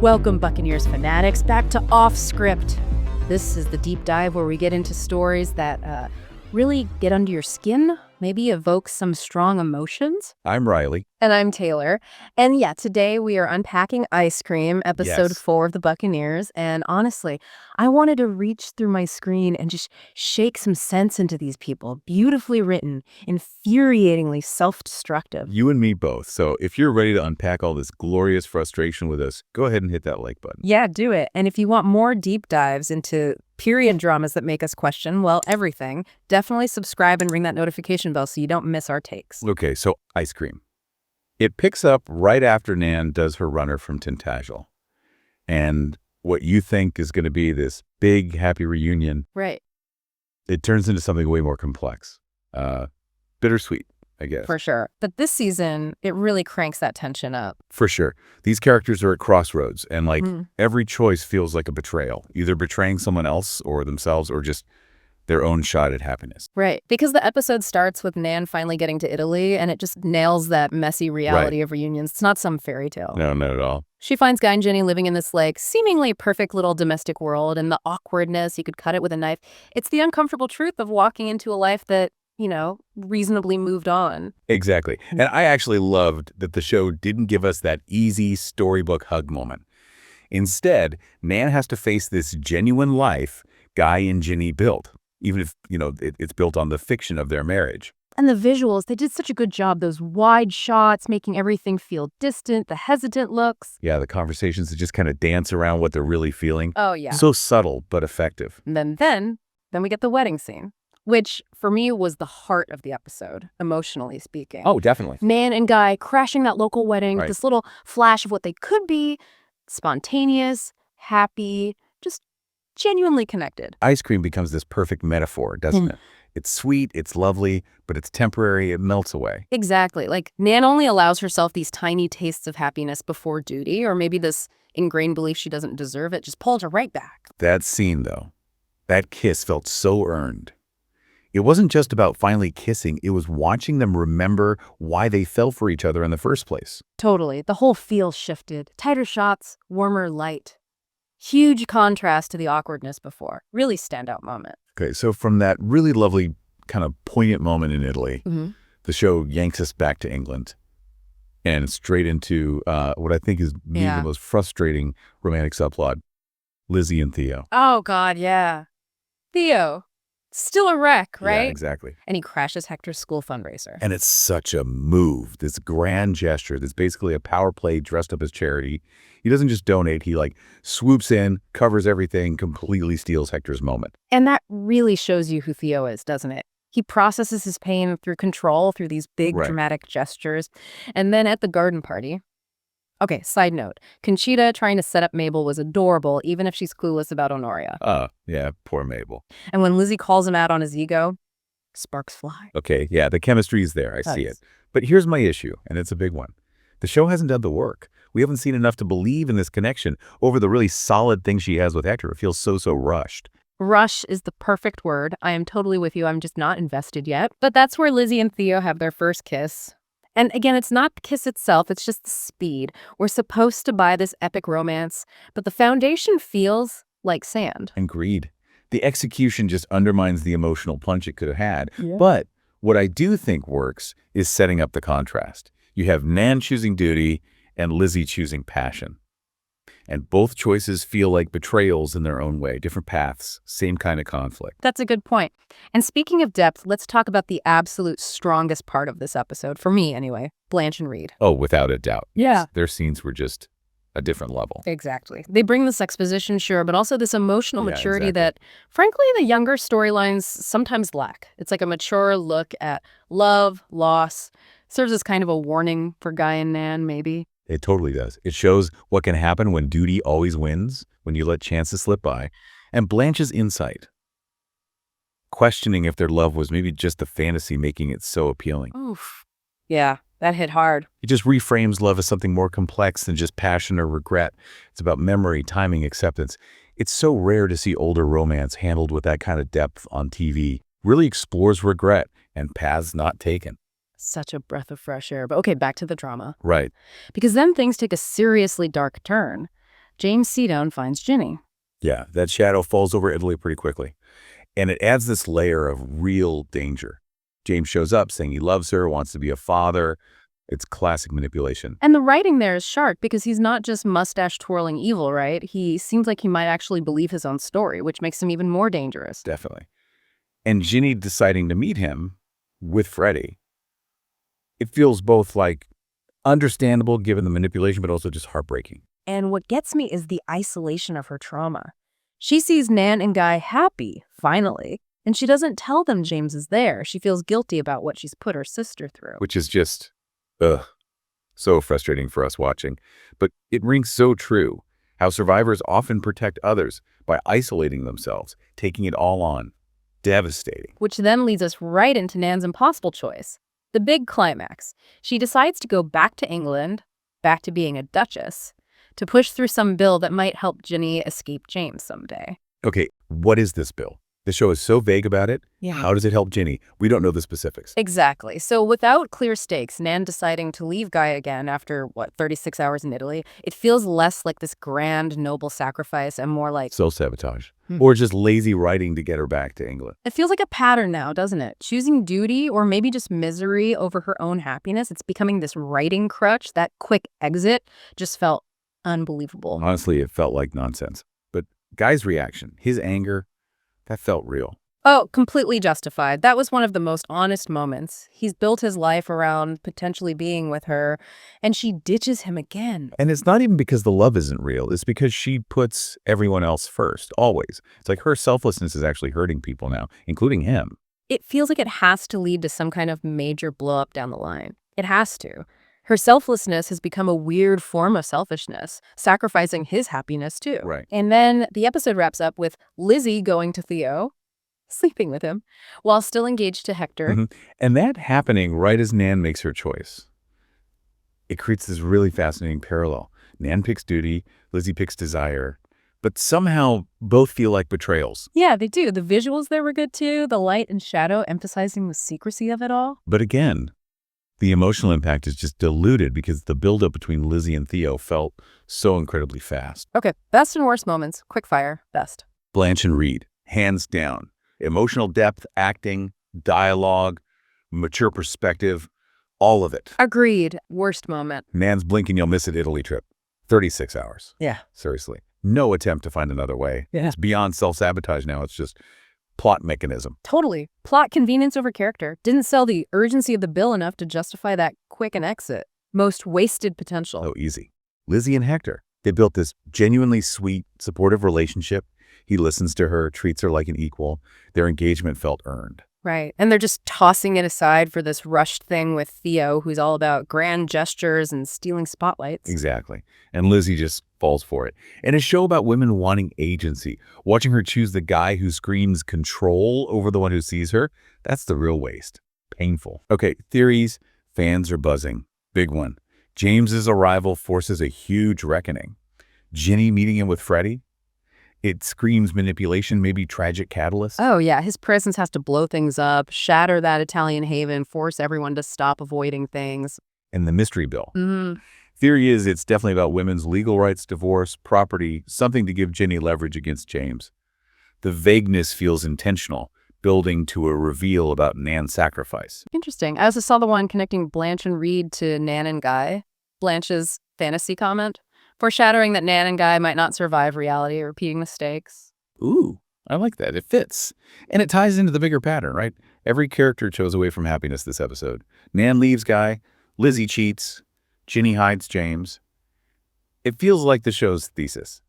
Welcome, Buccaneers fanatics, back to Off Script. This is the deep dive where we get into stories that really get under your skin, maybe evoke some strong emotions. I'm Riley. And I'm Taylor. And yeah, today we are unpacking Ice Cream, episode 4 of the Buccaneers. And honestly, I wanted to reach through my screen and just shake some sense into these people. Beautifully written, infuriatingly self-destructive. You and me both. So if you're ready to unpack all this glorious frustration with us, go ahead and hit that like button. Yeah, do it. And if you want more deep dives into period dramas that make us question, well, everything, definitely subscribe and ring that notification bell so you don't miss our takes. Okay, so Ice Cream. It picks up right after Nan does her runner from Tintagel. And what you think is going to be this big, happy reunion, right? It turns into something way more complex. Bittersweet, I guess. For sure. But this season, it really cranks that tension up. For sure. These characters are at crossroads, and every choice feels like a betrayal, either betraying someone else or themselves or just their own shot at happiness. Right. Because the episode starts with Nan finally getting to Italy, and it just nails that messy reality of reunions. It's not some fairy tale. No, not at all. She finds Guy Jinny living in this, seemingly perfect little domestic world, and the awkwardness, you could cut it with a knife. It's the uncomfortable truth of walking into a life that, reasonably moved on. Exactly. And I actually loved that the show didn't give us that easy storybook hug moment. Instead, Nan has to face this genuine life Guy and Jinny built, even if, it's built on the fiction of their marriage. And the visuals, they did such a good job. Those wide shots, making everything feel distant, the hesitant looks. Yeah, the conversations that just kind of dance around what they're really feeling. Oh, yeah. So subtle, but effective. And then we get the wedding scene, which for me was the heart of the episode, emotionally speaking. Oh, definitely. Nan and Guy crashing that local wedding, Right. This little flash of what they could be, spontaneous, happy, just genuinely connected. Ice cream becomes this perfect metaphor, doesn't it? It's sweet, it's lovely, but it's temporary, it melts away. Exactly. Nan only allows herself these tiny tastes of happiness before duty, or maybe this ingrained belief she doesn't deserve it just pulled her right back. That scene, though, that kiss felt so earned. It wasn't just about finally kissing, it was watching them remember why they fell for each other in the first place. Totally. The whole feel shifted. Tighter shots, warmer light. Huge contrast to the awkwardness before. Really standout moment. Okay, so from that really lovely kind of poignant moment in Italy, the show yanks us back to England and straight into what I think is maybe the most frustrating romantic subplot, Lizzy and Theo. Oh, God, yeah. Theo. Still a wreck, right? Yeah, exactly. And he crashes Hector's school fundraiser. And it's such a move, this grand gesture that's basically a power play dressed up as charity. He doesn't just donate, he swoops in, covers everything, completely steals Hector's moment. And that really shows you who Theo is, doesn't it? He processes his pain through control, through these big dramatic gestures. And then at the garden party, okay, side note, Conchita trying to set up Mabel was adorable, even if she's clueless about Honoria. Yeah, poor Mabel. And when Lizzy calls him out on his ego, sparks fly. Okay, yeah, the chemistry is there, I see it. But here's my issue, and it's a big one. The show hasn't done the work. We haven't seen enough to believe in this connection over the really solid thing she has with Hector. It feels so rushed. Rush is the perfect word. I am totally with you. I'm just not invested yet. But that's where Lizzy and Theo have their first kiss. And again, it's not the kiss itself, it's just the speed. We're supposed to buy this epic romance, but the foundation feels like sand. And greed. The execution just undermines the emotional punch it could have had. Yeah. But what I do think works is setting up the contrast. You have Nan choosing duty and Lizzy choosing passion. And both choices feel like betrayals in their own way, different paths, same kind of conflict. That's a good point. And speaking of depth, let's talk about the absolute strongest part of this episode, for me anyway, Blanche and Reed. Oh, without a doubt. Yeah. Their scenes were just a different level. Exactly. They bring this exposition, sure, but also this emotional maturity exactly. that, frankly, the younger storylines sometimes lack. It's like a mature look at love, loss, serves as kind of a warning for Guy and Nan, maybe. It totally does. It shows what can happen when duty always wins, when you let chances slip by. And Blanche's insight, questioning if their love was maybe just the fantasy making it so appealing. Oof. Yeah, that hit hard. It just reframes love as something more complex than just passion or regret. It's about memory, timing, acceptance. It's so rare to see older romance handled with that kind of depth on TV. Really explores regret and paths not taken. Such a breath of fresh air. But okay, back to the drama. Right. Because then things take a seriously dark turn. James Seadown finds Jinny. Yeah, that shadow falls over Italy pretty quickly. And it adds this layer of real danger. James shows up saying he loves her, wants to be a father. It's classic manipulation. And the writing there is sharp because he's not just mustache-twirling evil, right? He seems like he might actually believe his own story, which makes him even more dangerous. Definitely. And Jinny deciding to meet him with Freddie, it feels both like understandable given the manipulation, but also just heartbreaking. And what gets me is the isolation of her trauma. She sees Nan and Guy happy, finally, and she doesn't tell them James is there. She feels guilty about what she's put her sister through. Which is just, so frustrating for us watching. But it rings so true, how survivors often protect others by isolating themselves, taking it all on. Devastating. Which then leads us right into Nan's impossible choice. The big climax. She decides to go back to England, back to being a duchess, to push through some bill that might help Jinny escape James someday. Okay, what is this bill? The show is so vague about it. Yeah. How does it help Jinny? We don't know the specifics. Exactly. So without clear stakes, Nan deciding to leave Guy again after, 36 hours in Italy, it feels less like this grand, noble sacrifice and more like Self-sabotage. Or just lazy writing to get her back to England. it feels like a pattern now, doesn't it? Choosing duty or maybe just misery over her own happiness. It's becoming this writing crutch. That quick exit just felt unbelievable. Honestly, it felt like nonsense. But Guy's reaction, his anger, that felt real. Oh, completely justified. That was one of the most honest moments. He's built his life around potentially being with her, and she ditches him again. And it's not even because the love isn't real. It's because she puts everyone else first, always. It's like her selflessness is actually hurting people now, including him. It feels like it has to lead to some kind of major blow-up down the line. It has to. Her selflessness has become a weird form of selfishness, sacrificing his happiness too. Right. And then the episode wraps up with Lizzy going to Theo, sleeping with him, while still engaged to Hector. And that happening right as Nan makes her choice. It creates this really fascinating parallel. Nan picks duty, Lizzy picks desire, but somehow both feel like betrayals. Yeah, they do. The visuals there were good too, the light and shadow emphasizing the secrecy of it all. But again, the emotional impact is just diluted because the buildup between Lizzy and Theo felt so incredibly fast. Okay, best and worst moments, quick fire, best. Blanche and Reed, hands down. Emotional depth, acting, dialogue, mature perspective, all of it. Agreed. Worst moment. Nan's blinking you'll miss it Italy trip. 36 hours. Yeah. Seriously. No attempt to find another way. Yeah. It's beyond self-sabotage now. It's just plot mechanism. Totally. Plot convenience over character. Didn't sell the urgency of the bill enough to justify that quick an exit. Most wasted potential. Oh, easy. Lizzy and Hector. They built this genuinely sweet, supportive relationship. He listens to her, treats her like an equal. Their engagement felt earned. Right. And they're just tossing it aside for this rushed thing with Theo, who's all about grand gestures and stealing spotlights. Exactly. And Lizzy just falls for it. And a show about women wanting agency. Watching her choose the guy who screams control over the one who sees her, that's the real waste. Painful. Okay, theories. Fans are buzzing. Big one. James's arrival forces a huge reckoning. Jinny meeting him with Freddie? It screams manipulation, maybe tragic catalyst. Oh, yeah. His presence has to blow things up, shatter that Italian haven, force everyone to stop avoiding things. And the mystery bill. Theory is it's definitely about women's legal rights, divorce, property, something to give Jinny leverage against James. The vagueness feels intentional, building to a reveal about Nan's sacrifice. Interesting. I also saw the one connecting Blanche and Reed to Nan and Guy. Blanche's fantasy comment, foreshadowing that Nan and Guy might not survive reality, repeating mistakes. Ooh, I like that. It fits. And it ties into the bigger pattern, right? Every character chose away from happiness this episode. Nan leaves Guy, Lizzy cheats, Jinny hides James. It feels like the show's thesis.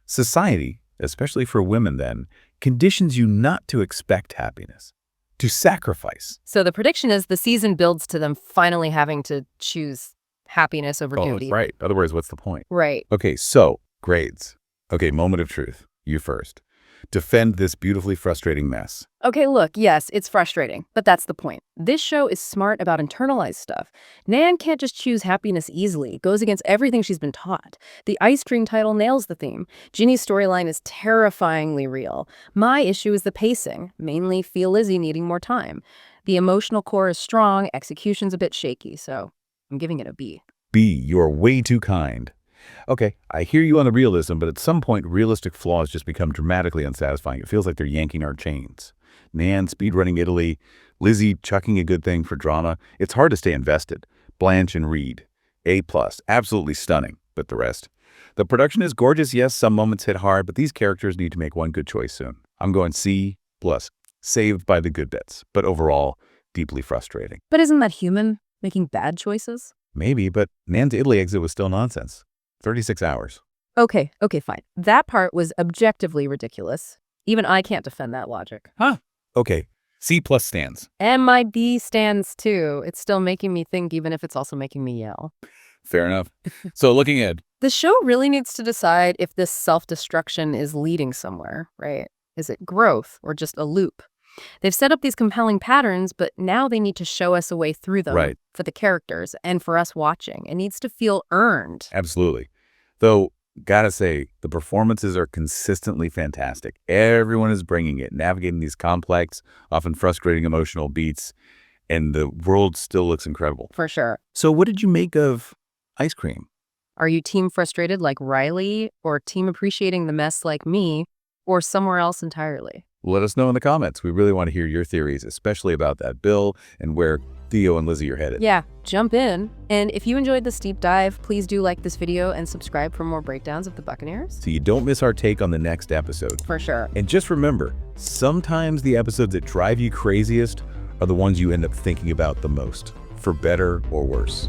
Society, especially for women then, conditions you not to expect happiness, to sacrifice. So the prediction is the season builds to them finally having to choose happiness over duty. Right. Otherwise, what's the point? Right. Okay, so grades. Okay, moment of truth. You first. Defend this beautifully frustrating mess. Okay, look, yes, it's frustrating, but that's the point. This show is smart about internalized stuff. Nan can't just choose happiness easily. It goes against everything she's been taught. The ice cream title nails the theme. Jinny's storyline is terrifyingly real. My issue is the pacing, mainly feel Lizzy needing more time. The emotional core is strong, execution's a bit shaky, so I'm giving it a B. B, you're way too kind. Okay, I hear you on the realism, but at some point, realistic flaws just become dramatically unsatisfying. It feels like they're yanking our chains. Nan speedrunning Italy, Lizzy chucking a good thing for drama. It's hard to stay invested. Blanche and Reed, A+, absolutely stunning, but the rest. The production is gorgeous, yes, some moments hit hard, but these characters need to make one good choice soon. I'm going C+, saved by the good bits, but overall, deeply frustrating. But isn't that human, making bad choices? Maybe, but Nan's Italy exit was still nonsense. 36 hours. Okay, fine. That part was objectively ridiculous. Even I can't defend that logic. Huh. Okay, C+ stands. And my B stands too. It's still making me think, even if it's also making me yell. Fair enough. So looking ahead. The show really needs to decide if this self-destruction is leading somewhere, right? Is it growth or just a loop? They've set up these compelling patterns, but now they need to show us a way through them for the characters and for us watching. It needs to feel earned. Absolutely. Though, gotta say, the performances are consistently fantastic. Everyone is bringing it, navigating these complex, often frustrating emotional beats, and the world still looks incredible. For sure. So what did you make of Ice Cream? Are you team frustrated like Riley, or team appreciating the mess like me, or somewhere else entirely? Let us know in the comments. We really want to hear your theories, especially about that bill and where Theo and Lizzy are headed. Yeah, jump in. And if you enjoyed this deep dive, please do like this video and subscribe for more breakdowns of the Buccaneers. So you don't miss our take on the next episode. For sure. And just remember, sometimes the episodes that drive you craziest are the ones you end up thinking about the most, for better or worse.